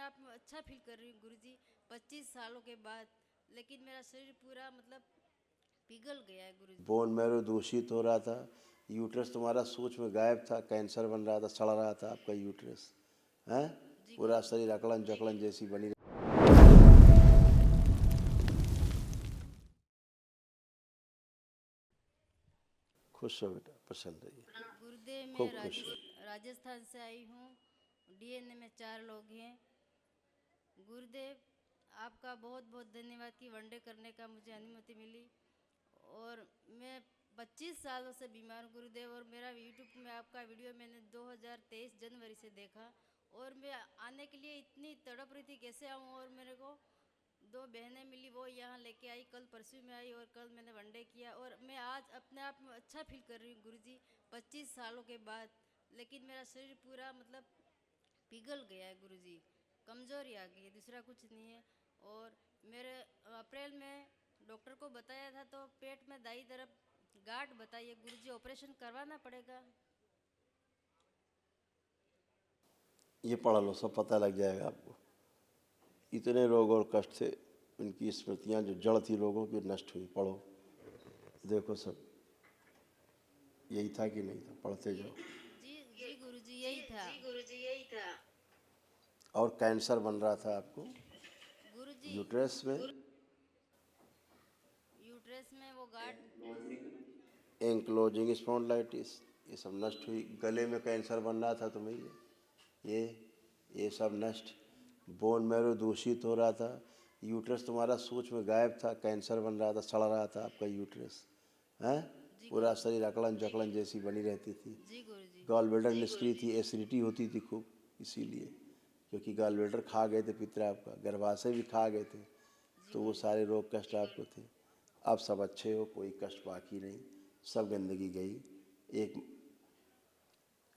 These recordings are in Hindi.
आप में अच्छा फील कर रही हूँ गुरुजी 25 सालों के बाद। लेकिन मेरा शरीर पूरा मतलब पिघल गया है गुरुजी। बोन मैरो दूषित हो रहा था, यूट्रस तुम्हारा सोच में गायब था, कैंसर बन रहा था, सड़ रहा था आपका यूट्रस, हैं? पूरा शरीर अकड़न जकड़न जैसी बनी। खुश हो बेटा, प्रसन्न रहिए, गुरुदेव मैं खूब खुश हो। राजस्थान से आई हूँ। डीएनए में 4 लोग हैं। गुरुदेव आपका बहुत बहुत धन्यवाद कि वनडे करने का मुझे अनुमति मिली। और मैं 25 सालों से बीमार हूँ गुरुदेव। और मेरा यूट्यूब में आपका वीडियो मैंने 2023 जनवरी से देखा। और मैं आने के लिए इतनी तड़प रही थी कैसे आऊँ। और मेरे को 2 बहनें मिली, वो यहाँ लेके आई, कल परसों में आई और कल मैंने वनडे किया। और मैं आज अपने आप में अच्छा फील कर रही हूँ गुरुजी 25 सालों के बाद। लेकिन मेरा शरीर पूरा मतलब पिघल गया है गुरुजी, कमज़ोरी आ गई है, दूसरा कुछ नहीं है। और मेरे अप्रैल में डॉक्टर को बताया था तो पेट में दाई तरफ गांठ बताइए गुरुजी, ऑपरेशन करवाना पड़ेगा। ये पढ़ लो, सब पता लग जाएगा आपको। इतने रोग और कष्ट थे, उनकी स्मृतियाँ जो जड़ थी लोगों की नष्ट हुई। पढ़ो, देखो सब यही था कि नहीं था, पढ़ते जाओ। जी जी गुरुजी यही था। और कैंसर बन रहा था आपको गुरुजी यूट्रस में, यूट्रस में वो गांठ। एंक्लोजिंग स्पॉन्डिलाइटिस, ये सब नष्ट हुई। गले में कैंसर बन रहा था तुम्हें, ये ये सब नष्ट। बोन मैरो दूषित हो रहा था, यूट्रस तुम्हारा सोच में गायब था, कैंसर बन रहा था, सड़ रहा था आपका यूट्रस, हैं? पूरा शरीर अकड़न जकड़न जैसी बनी रहती थी। जी गुरुजी। गॉल ब्लैडर निष्क्रिय थी, एसिडिटी होती थी खूब, इसीलिए, क्योंकि गॉल ब्लैडर खा गए थे पितर आपका, गर्भाशय भी खा गए थे, तो वो सारे रोग कष्ट आपको थे। अब सब अच्छे हो, कोई कष्ट बाकी नहीं, सब गंदगी गई। एक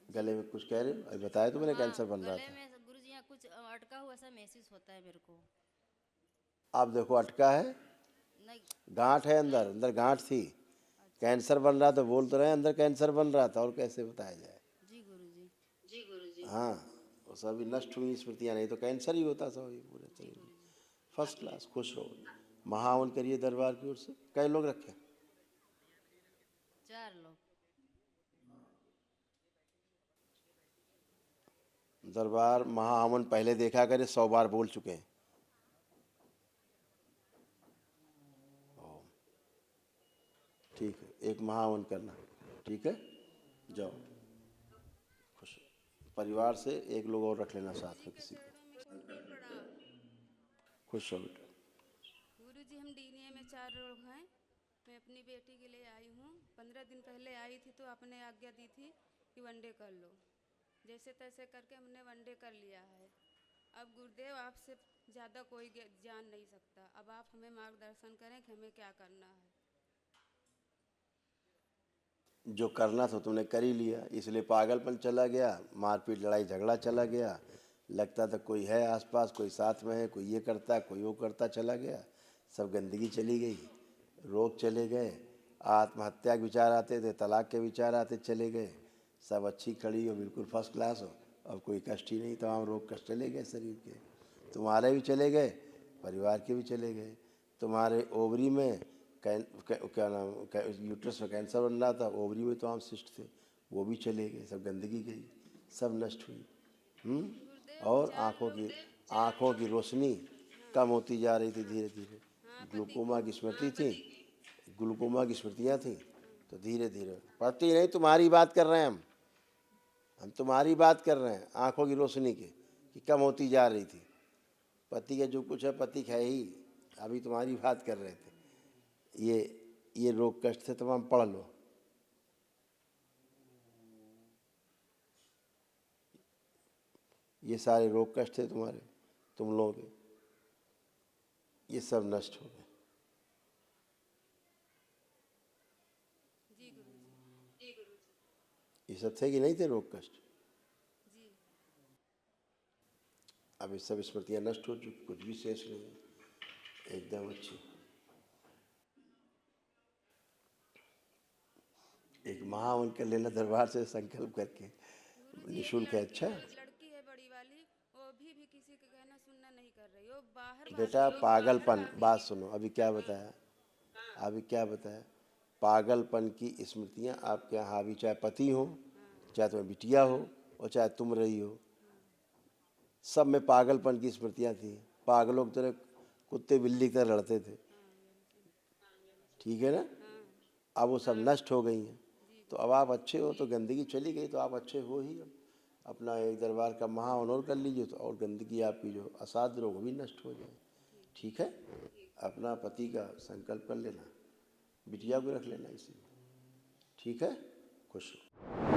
गले में कुछ कह रहे हो, अभी बताया तो मैंने, हाँ, कैंसर बन रहा गले था। में गुरुजी यहाँ कुछ अटका हुआ सा महसूस होता है मेरे को। आप देखो अटका है, नहीं। गांठ है, अंदर नहीं। अंदर गांठ थी। अच्छा। कैंसर बन रहा था, बोल तो रहे हैं अंदर कैंसर बन रहा था, और कैसे बताया जाए। जी गुरुजी। हाँ, वो सभी नष्ट हुई स्मृतियाँ, नहीं तो कैंसर ही होता सब ये पूरे जी शरीर में। गुरुजी। फर्स्ट क्लास, खुश रहो। महावन करिए दरबार की ओर से। कई लोग रखे 4 लोग। दरबार महाहवन पहले देखा करे, 100 बार बोल चुके हैं। ठीक है, एक महावन करना, ठीक है, जाओ। खुश परिवार से एक लोग और रख लेना साथ में किसी को। गुरुजी प्रणाम। खुश हो बेटा। गुरुजी हम डीएनए में 4 लोग हैं। मैं अपनी बेटी के लिए आई हूँ। 15 दिन पहले आई थी तो आपने आज्ञा दी थी कि वनडे कर लो। जैसे तैसे करके हमने वनडे कर लिया है। अब गुरुदेव आपसे ज़्यादा कोई जान नहीं सकता। अब आप हमें मार्गदर्शन करें कि हमें क्या करना है। जो करना था तुमने कर ही लिया, इसलिए पागलपन चला गया, मारपीट लड़ाई झगड़ा चला गया। लगता था कोई है आसपास, कोई साथ में है, कोई ये करता कोई वो करता, चला गया। सब गंदगी चली गई, रोग चले गए, आत्महत्या के विचार आते थे, तलाक के विचार आते चले गए। सब अच्छी खड़ी हो, बिल्कुल फर्स्ट क्लास हो। अब कोई कष्ट ही नहीं, तमाम रोग कष्ट चले गए शरीर के। तुम्हारे भी चले गए, परिवार के भी चले गए। तुम्हारे ओवरी में क्या नाम, यूट्रस में कैंसर बन रहा था, ओवरी में तो आम सिस्ट थे, वो भी चले गए, सब गंदगी गई, सब नष्ट हुई। गुरुदेव और 4 लोग। आँखों की रोशनी कम होती जा रही थी धीरे धीरे। हाँ पति को। ग्लूकोमा की स्मृति थी, ग्लूकोमा की स्मृतियाँ थी, तो धीरे धीरे, पति नहीं, तुम्हारी बात कर रहे हैं हम तुम्हारी बात कर रहे हैं, आँखों की रोशनी की कि कम होती जा रही थी। पति का जो कुछ है, पति है ही, अभी तुम्हारी बात कर रहे थे। ये रोग कष्ट थे, तमाम पढ़ लो। ये सारे रोग कष्ट थे तुम्हारे, तुम लोगों के, ये सब नष्ट हो गए। जी गुरुजी। ये सब थे कि नहीं थे रोग कष्ट? जी। अब ये सब स्मृतियाँ नष्ट हो चुकी, कुछ भी शेष नहीं है, एकदम अच्छी। एक महावन कर लेना दरबार से संकल्प करके, गुरुजी एक निःशुल्क है। अच्छा, लड़की है बड़ी वाली, वो भी भी किसी का कहना सुनना नहीं कर रही हो। बाहर बेटा पागलपन, बात सुनो, अभी क्या बताया, अभी क्या बताया, पागलपन की स्मृतियाँ आपके यहाँ हावी, चाहे पति हो, चाहे तुम्हें बिटिया हो, और चाहे तुम रही हो, सब में पागलपन की स्मृतियाँ थी। पागलों की तरह कुत्ते बिल्ली की तरह लड़ते थे, ठीक है ना। अब वो सब नष्ट हो गई हैं, तो अब आप अच्छे हो, तो गंदगी चली गई, तो आप अच्छे हो ही। अब अपना एक दरबार का महा ऑनर कर लीजिए, तो और गंदगी आपकी जो असाध्य रोग भी नष्ट हो जाए, ठीक है। अपना पति का संकल्प कर लेना, बिटिया को रख लेना इसी में, ठीक है। खुश हो।